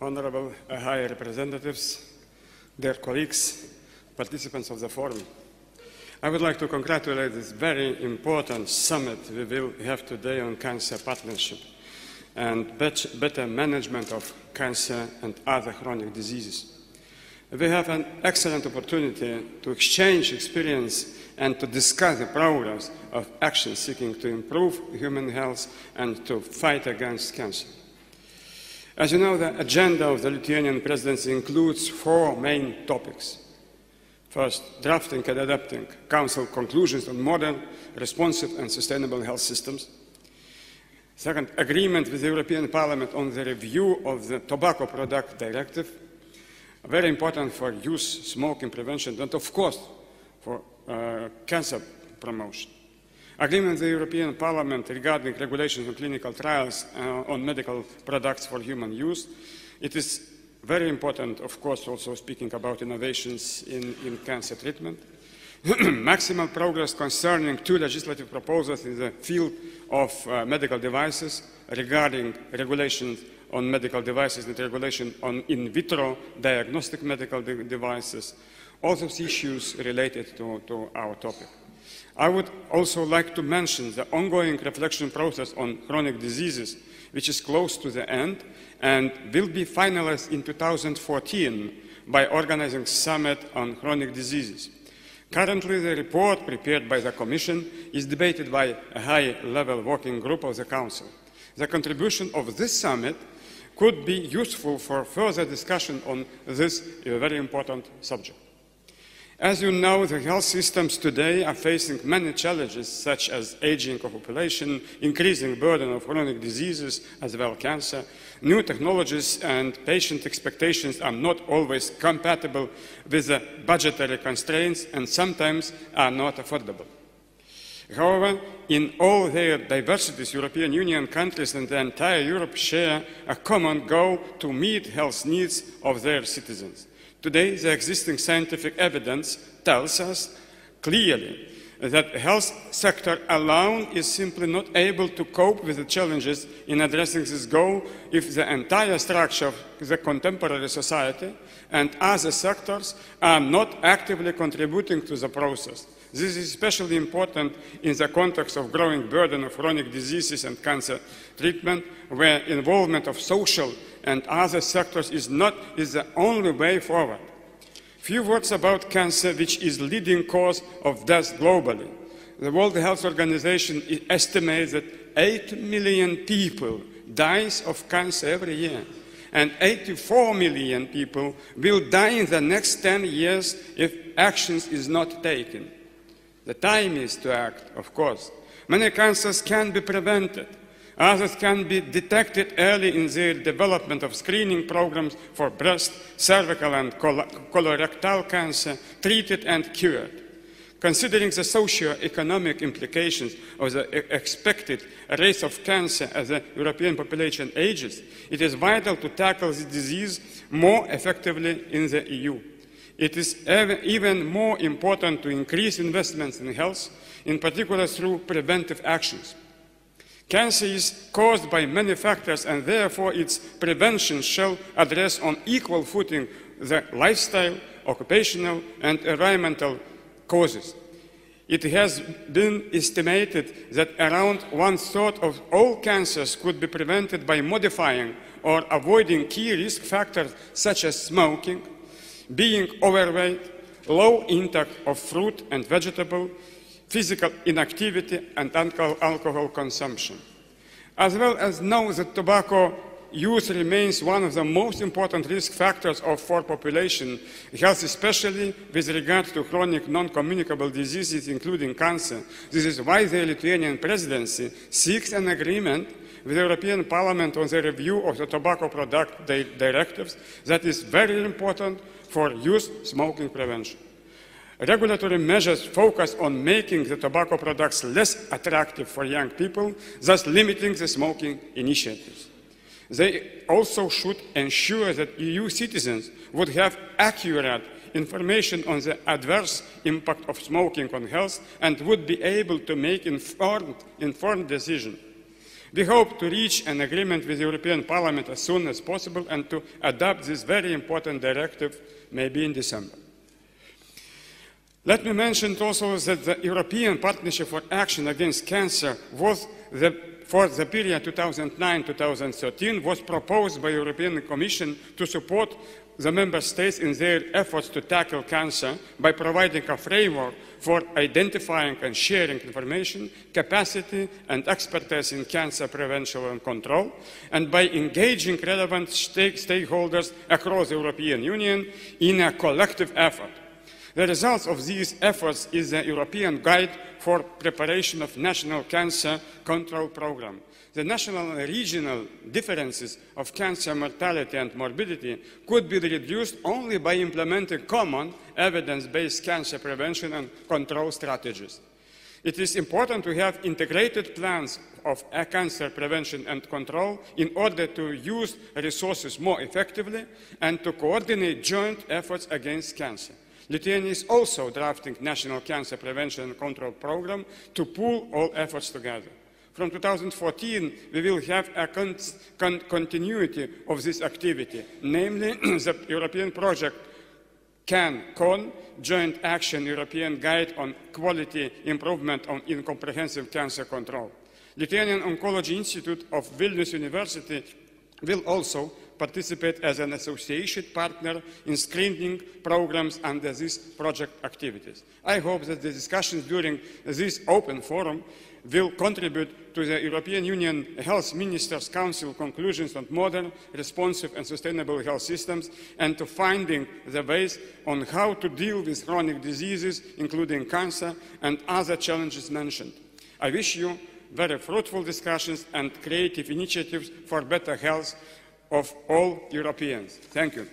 Honorable High Representatives, dear colleagues, participants of the forum, I would like to congratulate this very important summit we will have today on cancer partnership and better management of cancer and other chronic diseases. We have an excellent opportunity to exchange experience and to discuss the progress of action seeking to improve human health and to fight against cancer. As you know, the agenda of the Lithuanian presidency includes 4 main topics. First, drafting and adapting Council conclusions on modern, responsive and sustainable health systems. Second, agreement with the European Parliament on the review of the Tobacco Product Directive, very important for youth smoking prevention and, of course, for cancer promotion. Agreement with the European Parliament regarding regulations on clinical trials on medical products for human use. It is very important, of course, also speaking about innovations in cancer treatment. Maximal progress concerning 2 legislative proposals in the field of medical devices regarding regulations on medical devices and regulation on in vitro diagnostic medical devices. All those issues related to our topic. I would also like to mention the ongoing reflection process on chronic diseases, which is close to the end and will be finalized in 2014 by organizing a summit on chronic diseases. Currently, the report prepared by the Commission is debated by a high-level working group of the Council. The contribution of this summit could be useful for further discussion on this very important subject. As you know, the health systems today are facing many challenges, such as aging of population, increasing burden of chronic diseases, as well as cancer. New technologies and patient expectations are not always compatible with the budgetary constraints and sometimes are not affordable. However, in all their diversities, European Union countries and the entire Europe share a common goal to meet health needs of their citizens. Today, the existing scientific evidence tells us clearly that the health sector alone is simply not able to cope with the challenges in addressing this goal if the entire structure of the contemporary society and other sectors are not actively contributing to the process. This is especially important in the context of growing burden of chronic diseases and cancer treatment, where involvement of social and other sectors is the only way forward. Few words about cancer, which is leading cause of death globally. The World Health Organization estimates that 8 million people die of cancer every year, and 84 million people will die in the next 10 years if action is not taken. The time is to act, of course. Many cancers can be prevented. Others can be detected early in their development of screening programs for breast, cervical and colorectal cancer, treated and cured. Considering the socio-economic implications of the expected rate of cancer as the European population ages, it is vital to tackle the disease more effectively in the EU. It is even more important to increase investments in health, in particular through preventive actions. Cancer is caused by many factors, and therefore its prevention shall address on equal footing the lifestyle, occupational and environmental causes. It has been estimated that around 1/3 of all cancers could be prevented by modifying or avoiding key risk factors such as smoking, being overweight, low intake of fruit and vegetable, physical inactivity and alcohol consumption. As well as now that tobacco use remains one of the most important risk factors for population health, especially with regard to chronic non-communicable diseases, including cancer. This is why the Lithuanian presidency seeks an agreement with the European Parliament on the review of the tobacco product directives that is very important for youth smoking prevention. Regulatory measures focus on making the tobacco products less attractive for young people, thus limiting the smoking initiatives. They also should ensure that EU citizens would have accurate information on the adverse impact of smoking on health and would be able to make informed decisions. We hope to reach an agreement with the European Parliament as soon as possible and to adopt this very important directive maybe in December. Let me mention also that the European Partnership for Action Against Cancer was for the period 2009-2013 was proposed by the European Commission to support the Member States in their efforts to tackle cancer by providing a framework for identifying and sharing information, capacity and expertise in cancer prevention and control, and by engaging relevant stakeholders across the European Union in a collective effort. The result of these efforts is the European Guide for Preparation of National Cancer Control Programme. The national and regional differences of cancer mortality and morbidity could be reduced only by implementing common evidence-based cancer prevention and control strategies. It is important to have integrated plans of cancer prevention and control in order to use resources more effectively and to coordinate joint efforts against cancer. Lithuania is also drafting National Cancer Prevention and Control Programme to pool all efforts together. From 2014, we will have a continuity of this activity, namely the European project CAN-CON, Joint Action European Guide on Quality Improvement in Comprehensive Cancer Control. Lithuanian Oncology Institute of Vilnius University will also participate as an associated partner in screening programs under these project activities. I hope that the discussions during this open forum will contribute to the European Union Health Ministers' Council conclusions on modern, responsive and sustainable health systems and to finding the ways on how to deal with chronic diseases, including cancer and other challenges mentioned. I wish you very fruitful discussions and creative initiatives for better health of all Europeans. Thank you.